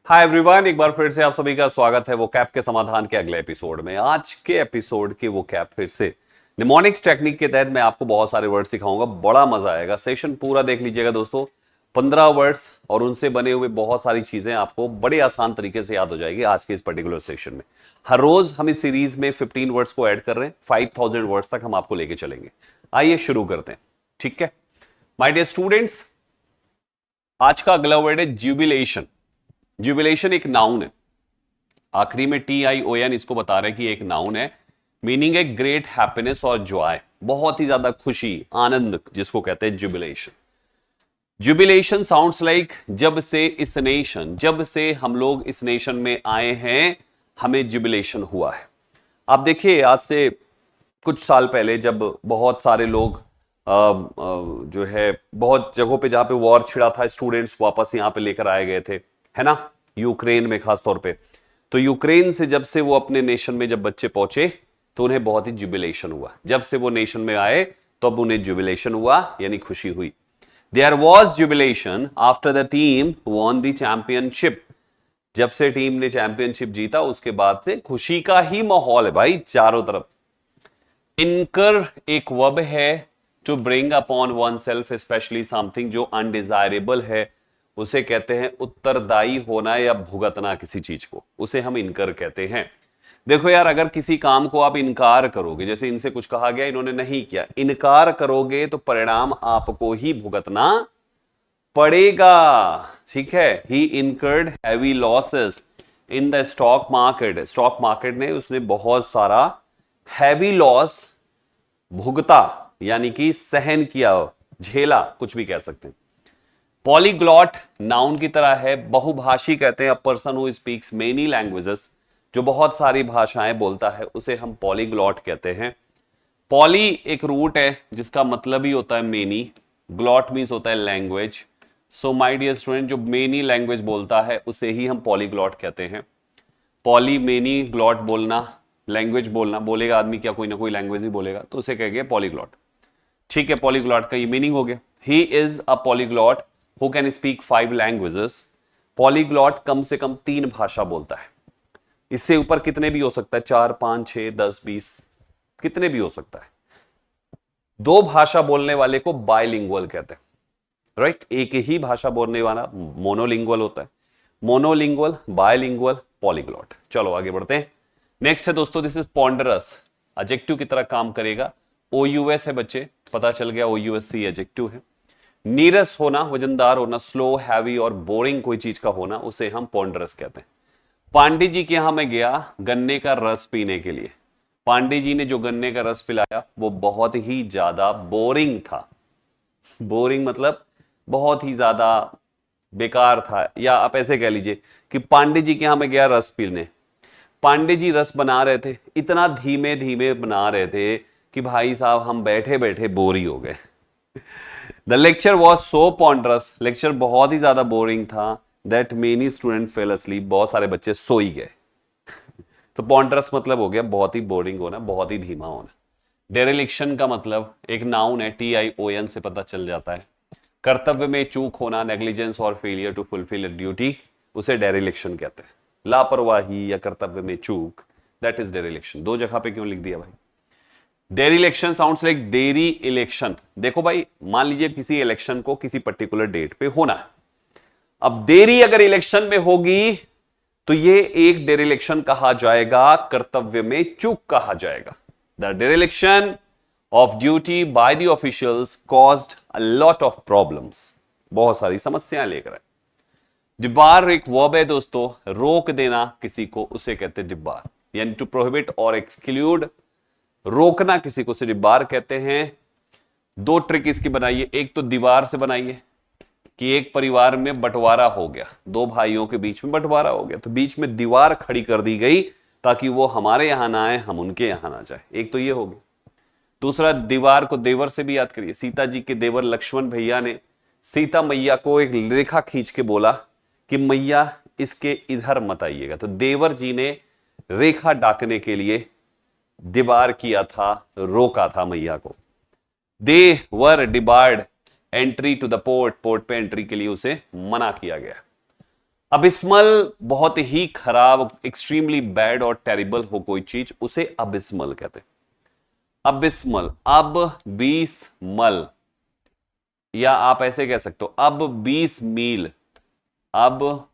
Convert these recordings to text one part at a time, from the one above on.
Hi everyone, एक बार फिर से आप सभी का स्वागत है वो कैप के समाधान के अगले एपिसोड में। आज के एपिसोड के वो कैप फिर से निमोनिक्स टेक्निक के तहत मैं आपको बहुत सारे वर्ड सिखाऊंगा। बड़ा मजा आएगा, सेशन पूरा देख लीजिएगा दोस्तों। 15 वर्ड्स और उनसे बने हुए बहुत सारी चीजें आपको बड़े आसान तरीके से याद हो जाएगी आज के इस पर्टिकुलर सेशन में। हर रोज हम इस सीरीज में 15 वर्ड्स को ऐड कर रहे हैं। 5000 वर्ड्स तक हम आपको लेके चलेंगे। आइए शुरू करते हैं। ठीक है माय डियर स्टूडेंट्स, आज का अगला वर्ड है ज्यूबिलेशन। ज्यूबिलेशन एक नाउन है। आखिरी में TION इसको बता रहे हैं कि एक नाउन है। मीनिंग है ग्रेट हैप्पीनेस और जॉय, बहुत ही ज्यादा खुशी, आनंद, जिसको कहते हैं जुबिलेशन। जुबिलेशन साउंड्स लाइक जब से इस नेशन, जब से हम लोग इस नेशन में आए हैं हमें जुबिलेशन हुआ है। आप देखिए, आज से कुछ साल पहले जब बहुत सारे लोग जो है बहुत जगहों पे जहां पे वॉर छिड़ा था, स्टूडेंट्स वापस यहाँ पे लेकर आए गए थे, है ना, यूक्रेन में खास तौर पे। तो यूक्रेन से जब से वो अपने नेशन में जब बच्चे पहुंचे तो उन्हें बहुत ही जुबिलेशन हुआ। जब से वो नेशन में आए तो अब उन्हें जुबिलेशन हुआ, यानी खुशी हुई। There was jubilation after the team won the championship. जब से टीम ने चैंपियनशिप जीता उसके बाद से खुशी का ही माहौल है भाई चारों तरफ। इनकर एक वर्ब है to bring upon oneself specially something जो अनडिजायरेबल है, उसे कहते हैं उत्तरदायी होना या भुगतना किसी चीज को, उसे हम इनकर कहते हैं। देखो यार, अगर किसी काम को आप इनकार करोगे, जैसे इनसे कुछ कहा गया इन्होंने नहीं किया, इनकार करोगे तो परिणाम आपको ही भुगतना पड़ेगा। ठीक है, he incurred heavy losses in the stock market. Stock market ने उसने बहुत सारा हैवी लॉस भुगता, यानी कि सहन किया, झेला, कुछ भी कह सकते हैं। पॉलीग्लॉट नाउन की तरह है, बहुभाषी कहते हैं a person who speaks many languages, जो बहुत सारी भाषाएं बोलता है उसे हम पॉलीग्लॉट कहते हैं। पॉली एक रूट है जिसका मतलब ही होता है मेनी, ग्लॉट मीन्स होता है language. So my dear student, जो मेनी लैंग्वेज बोलता है उसे ही हम पॉलीग्लॉट कहते हैं। पॉली, मेनी, ग्लॉट बोलना, लैंग्वेज बोलना, बोलेगा आदमी क्या, कोई ना कोई लैंग्वेज ही बोलेगा, तो उसे कहेंगे पॉलीग्लॉट। ठीक है, पॉलीग्लॉट का ये मीनिंग हो गया। He is a polyglot who can speak 5 languages. Polyglot कम से कम 3 भाषा बोलता है। इससे ऊपर कितने भी हो सकता है, 4, 5, 6, 10, 20, कितने भी हो सकता है। 2 भाषा बोलने वाले को बायलिंगुअल कहते हैं, राइट। एक ही भाषा बोलने वाला मोनोलिंगुअल होता है। Monolingual, bilingual, polyglot. चलो आगे बढ़ते हैं। नेक्स्ट है दोस्तों, दिस इज पॉन्डरस। एडजेक्टिव की तरह काम करेगा। OUS है बच्चे, पता चल गया, OUS एडजेक्टिव है। नीरस होना, वजनदार होना, स्लो, हैवी और बोरिंग कोई चीज का होना, उसे हम पॉन्डरस कहते हैं। पांडे जी के यहां मैं गया गन्ने का रस पीने के लिए। पांडे जी ने जो गन्ने का रस पिलाया वो बहुत ही ज्यादा बोरिंग था। बोरिंग मतलब बहुत ही ज्यादा बेकार था, या आप ऐसे कह लीजिए कि पांडे जी के यहां मैं गया रस पीने। पांडे जी रस बना रहे थे, इतना धीमे धीमे बना रहे थे कि भाई साहब हम बैठे बैठे बोर ही हो गए। The lecture was so ponderous, lecture बहुत ही ज्यादा बोरिंग था, that many student fell asleep, बहुत सारे बच्चे सो ही गए। तो पॉन्डरस मतलब हो गया बहुत ही बोरिंग होना, बहुत ही धीमा होना। डेरिलिक्शन का मतलब एक नाउन है, TION से पता चल जाता है। कर्तव्य में चूक होना, नेग्लिजेंस और फेलियर टू फुलफिल ड्यूटी, उसे डेरिलिक्शन कहते हैं। लापरवाही या कर्तव्य में चूक, दैट इज डेरिलिक्शन। 2 जगह पे क्यों लिख दिया भाई? डेरिलेक्शन साउंड्स लाइक डेरी इलेक्शन। देखो भाई, मान लीजिए किसी इलेक्शन को किसी पर्टिकुलर डेट पे होना है। अब देरी अगर इलेक्शन में होगी तो ये एक डेरिलेक्शन कहा जाएगा, कर्तव्य में चूक कहा जाएगा। The डेरिलेक्शन of duty by the officials caused a lot of problems, बहुत सारी समस्याएं लेकर आए। डिबार एक वर्ब है दोस्तों, रोक देना किसी को, उसे कहते हैं डिबार, यानी टू प्रोहिबिट और एक्सक्लूड, रोकना किसी को से डिबार कहते हैं। 2 ट्रिक इसकी बनाइए, एक तो दीवार से बनाइए कि एक परिवार में बंटवारा हो गया, 2 भाइयों के बीच में बंटवारा हो गया, तो बीच में दीवार खड़ी कर दी गई ताकि वो हमारे यहां ना आए, हम उनके यहां ना जाए। एक तो ये हो गया। दूसरा, दीवार को देवर से भी याद करिए। सीता जी के देवर लक्ष्मण भैया ने सीता मैया को एक रेखा खींच के बोला कि मैया इसके इधर मत आइएगा, तो देवर जी ने रेखा डाकने के लिए डिबार किया था, रोका था मैया को। They were debarred entry to the port, port पे एंट्री के लिए उसे मना किया गया। अबिस्मल बहुत ही खराब, एक्सट्रीमली बैड और टेरिबल हो कोई चीज, उसे अबिस्मल कहते हैं। अबिस्मल, अब 20 मल, या आप ऐसे कह सकते हो अब 20 मील, अब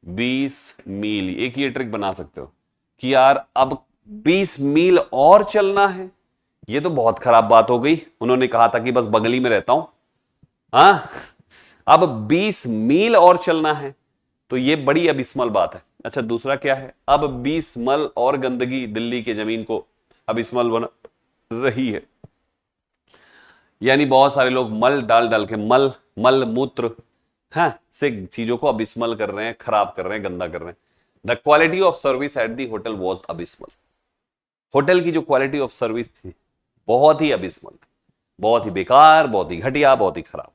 20 मील। एक ये ट्रिक बना सकते हो कि यार अब 20 मील और चलना है। ये तो बहुत खराब बात हो गई, उन्होंने कहा था कि बस बगली में रहता हूं, हाँ अब 20 मील और चलना है, तो ये बड़ी अबिस्मल बात है। अच्छा दूसरा क्या है, अब 20 मल और गंदगी दिल्ली के जमीन को अबिस्मल बना रही है। यानी बहुत सारे लोग मल डाल डाल के, मल मूत्र से चीजों को अबिस्मल कर रहे हैं, खराब कर रहे हैं, गंदा कर रहे हैं। The quality of service at the hotel was abysmal. Hotel की जो क्वालिटी ऑफ सर्विस थी बहुत ही अबिस्मल थी, बहुत ही बेकार, बहुत ही घटिया, बहुत ही खराब।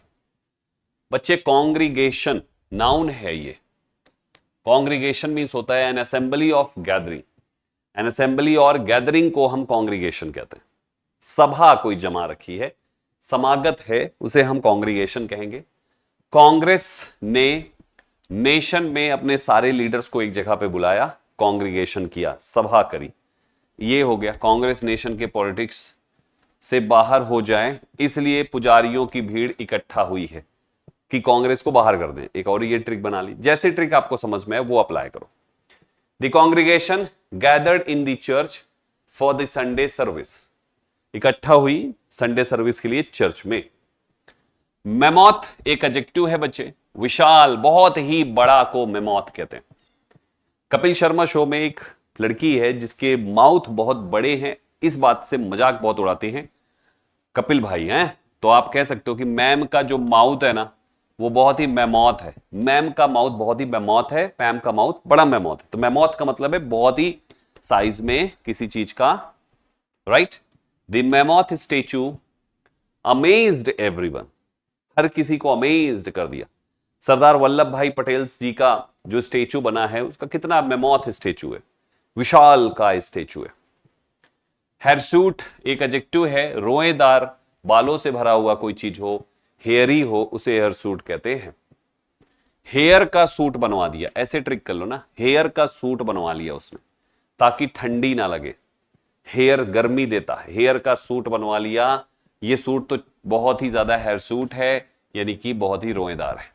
बच्चे कॉन्ग्रीगेशन नाउन है ये। कॉन्ग्रीगेशन मीन्स होता है N assembly of gathering. N assembly और गैदरिंग को हम कॉन्ग्रीगेशन कहते हैं। सभा कोई जमा रखी है, समागत है, उसे हम कॉन्ग्रीगेशन कहेंगे। कांग्रेस ने नेशन में अपने सारे लीडर्स को एक जगह पे बुलाया, कॉन्ग्रीगेशन किया, सभा करी, ये हो गया। कांग्रेस नेशन के पॉलिटिक्स से बाहर हो जाए इसलिए पुजारियों की भीड़ इकट्ठा हुई है कि कांग्रेस को बाहर कर दें। एक और ये ट्रिक बना ली, जैसे ट्रिक आपको समझ में है वो अप्लाई करो। The congregation gathered in the church for the Sunday service, इकट्ठा हुई संडे सर्विस के लिए चर्च में। मेमोथ एक एडजेक्टिव है बच्चे, विशाल, बहुत ही बड़ा को मेमोथ कहते हैं। कपिल शर्मा शो में एक लड़की है जिसके माउथ बहुत बड़े हैं, इस बात से मजाक बहुत उड़ाते हैं कपिल भाई हैं, तो आप कह सकते हो कि मैम का जो माउथ है ना वो बहुत ही मेमोथ है। मैम का माउथ बहुत ही मेमोथ है, मैम का माउथ बड़ा मेमोथ है। तो मेमोथ का मतलब है बहुत ही साइज में किसी चीज का, right. The mammoth statue amazed everyone, हर किसी को अमेज्ड कर दिया। सरदार वल्लभ भाई पटेल जी का जो स्टेचू बना है उसका कितना मेमोथ स्टेचू है, विशाल का स्टेचू है। हेयरसूट एक एडजेक्टिव है, रोएदार, बालों से भरा हुआ कोई चीज हो, हेयरी हो, उसे हेयरसूट कहते हैं। हेयर का सूट बनवा दिया, ऐसे ट्रिक कर लो ना, हेयर का सूट बनवा लिया उसने ताकि ठंडी ना लगे। हेयर गर्मी देता है, हेयर का सूट बनवा लिया। ये सूट तो बहुत ही ज्यादा हेयर सूट है, यानी कि बहुत ही रोएदार है।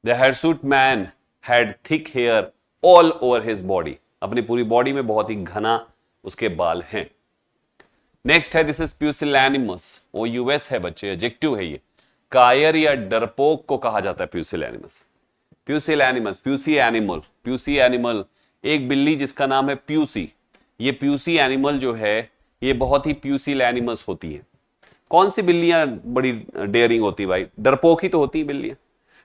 The hirsute man had thick hair all over his body, अपनी पूरी बॉडी में बहुत ही घना उसके बाल हैं। नेक्स्ट है दिस इज प्यूसिलैनिमस, OUS है बच्चे, एडजेक्टिव है ये। कायर या डरपोक को कहा जाता है प्यूसिलैनिमस। प्यूसिलैनिमस, प्यूसी एनिमल, प्यूसी एनिमल, एक बिल्ली जिसका नाम है प्यूसी। ये प्यूसी एनिमल जो है ये बहुत ही प्यूसिलैनिमस होती है। कौन सी बिल्लियां बड़ी डेयरिंग होती भाई, डरपोक ही तो होती है बिल्लियां।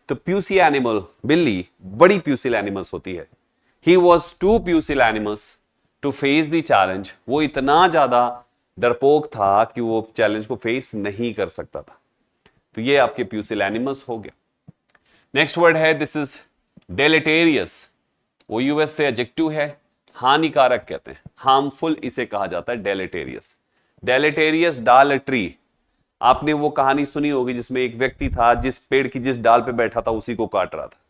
तो प्यूसी एनिमल, बिल्ली बड़ी प्यूसिलैनिमस होती है। He was too pusillanimous to face the challenge, वो इतना ज्यादा डरपोक था कि वो चैलेंज को फेस नहीं कर सकता था। तो ये आपके प्यूसिलैनिमस हो गया। नेक्स्ट वर्ड है दिस इज डेलेटेरियस, OUS से एडजेक्टिव है, हानिकारक कहते हैं, हार्मफुल इसे कहा जाता है डेलेटेरियस। डेलेटेरियस डाल ट्री, आपने वो कहानी सुनी होगी जिसमें एक व्यक्ति था जिस पेड़ की जिस डाल पे बैठा था उसी को काट रहा था।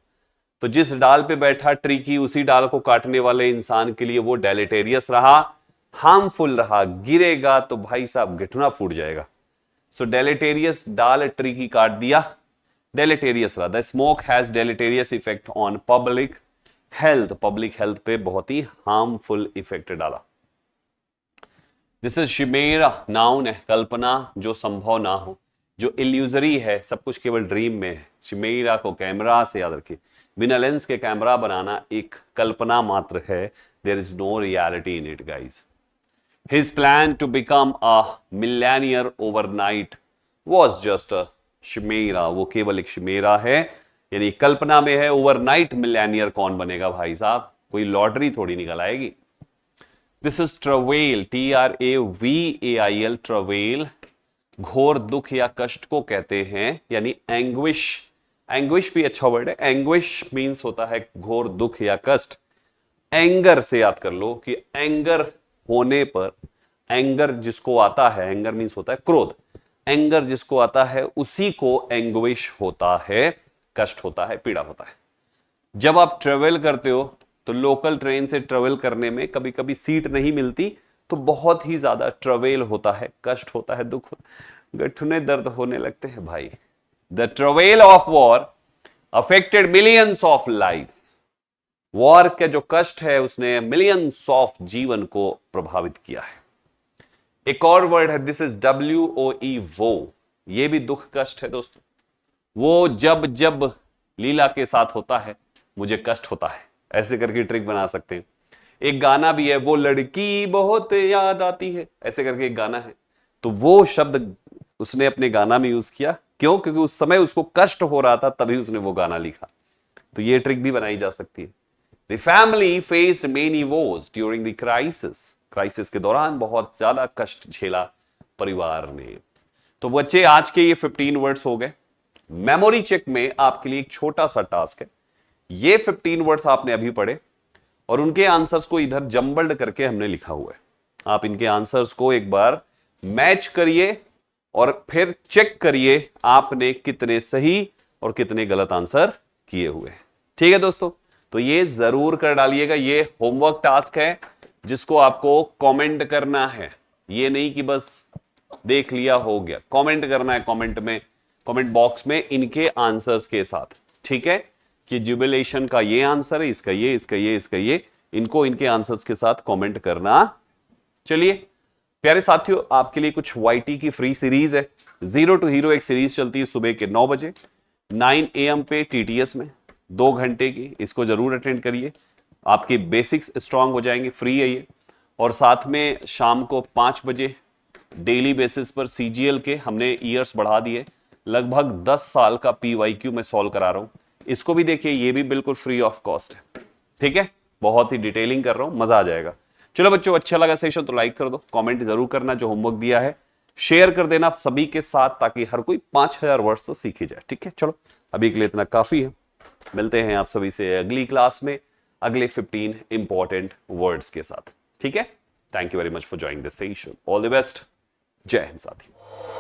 तो जिस डाल पे बैठा ट्री की, उसी डाल को काटने वाले इंसान के लिए वो डेलेटेरियस रहा, हार्मफुल रहा। गिरेगा तो भाई साहब घुटना फूट जाएगा। सो डेलेटेरियस, डाल ट्री की काट दिया, डेलेटेरियस रहा। The smoke has deleterious effect on public health, public health पे बहुत ही हार्मफुल इफेक्ट डाला। दिस इज शिमेरा, नाउन है, कल्पना जो संभव ना हो, जो इल्यूजरी है, सब कुछ केवल ड्रीम में है। शिमेरा को कैमरा से याद रखिए, बिना लेंस के कैमरा बनाना एक कल्पना मात्र है, there is no reality in it guys. His plan to become a millionaire overnight was just a chimera, वो केवल एक शिमेरा है, यानी कल्पना में है। ओवरनाइट मिलेनियर कौन बनेगा भाई साहब, कोई लॉटरी थोड़ी निकल आएगी। दिस इज ट्रवेल, TRAVAIL, ट्रवेल घोर दुख या कष्ट को कहते हैं, यानी एंग्विश। एंग्विश भी अच्छा वर्ड है, एंग्विश मींस होता है घोर दुख या कष्ट। एंगर से याद कर लो कि एंगर होने पर, एंगर जिसको आता है, एंगर मींस होता है क्रोध, एंगर जिसको आता है उसी को एंग्विश होता है, कष्ट होता है, पीड़ा होता है। जब आप ट्रेवल करते हो तो लोकल ट्रेन से ट्रेवल करने में कभी कभी सीट नहीं मिलती, तो बहुत ही ज्यादा ट्रेवल होता है, कष्ट होता है, दुख, गठुने दर्द होने लगते हैं भाई। The travel of war affected millions of life. War का जो कष्ट है उसने मिलियंस ऑफ जीवन को प्रभावित किया है। एक और वर्ड है, दिस इज WOE, वो, ये भी दुख कष्ट है दोस्तों। वो जब जब लीला के साथ होता है मुझे कष्ट होता है, ऐसे करके ट्रिक बना सकते हैं। एक गाना भी है, वो लड़की बहुत याद आती है, ऐसे करके एक गाना है। तो वो शब्द उसने अपने गाना में यूज किया, क्यों? क्योंकि उस समय उसको कष्ट हो रहा था, तभी उसने वो गाना लिखा। तो ये ट्रिक भी बनाई जा सकती है। The family faced many Wars during the crisis. Crisis के दौरान बहुत ज्यादा कष्ट झेला परिवार ने। तो बच्चे, आज के ये 15 वर्ड्स हो गए। मेमोरी चेक में आपके लिए एक छोटा सा टास्क है। ये 15 वर्ड्स आपने अभी पढ़े और उनके आंसर्स को इधर जंबल्ड करके हमने लिखा हुआ है। आप इनके आंसर्स को एक बार मैच करिए और फिर चेक करिए आपने कितने सही और कितने गलत आंसर किए हुए हैं। ठीक है दोस्तों, तो ये जरूर कर डालिएगा। ये होमवर्क टास्क है जिसको आपको कमेंट करना है। ये नहीं कि बस देख लिया हो गया, कमेंट करना है कमेंट में, कमेंट बॉक्स में इनके आंसर्स के साथ। ठीक है, कि जुबिलेशन का ये आंसर है, इसका ये, इसका ये, इसका ये, इनको इनके आंसर्स के साथ कमेंट करना। चलिए प्यारे साथियों, आपके लिए कुछ YT की फ्री सीरीज है। जीरो टू हीरो एक सीरीज चलती है सुबह के 9 बजे 9 AM पे TTS में, 2 घंटे की। इसको जरूर अटेंड करिए, आपके बेसिक्स स्ट्रांग हो जाएंगे। फ्री है ये। और साथ में शाम को 5 बजे डेली बेसिस पर CGL के हमने ईयर्स बढ़ा दिए। लगभग 10 साल का PYQ में सॉल्व करा रहा हूं, इसको भी देखिए, ये भी बिल्कुल फ्री ऑफ कॉस्ट है। ठीक है, बहुत ही डिटेलिंग कर रहा हूं, मजा आ जाएगा। चलो बच्चों, अच्छा लगा सेशन तो लाइक कर दो, कमेंट जरूर करना, जो होमवर्क दिया है शेयर कर देना सभी के साथ, ताकि हर कोई 5000 वर्ड्स तो सीख ही जाए। ठीक है, चलो अभी के लिए इतना काफी है। मिलते हैं आप सभी से अगली क्लास में अगले 15 इंपॉर्टेंट वर्ड्स के साथ। ठीक है, thank you very much for joining this session. All the best. जय हिंद साथियों।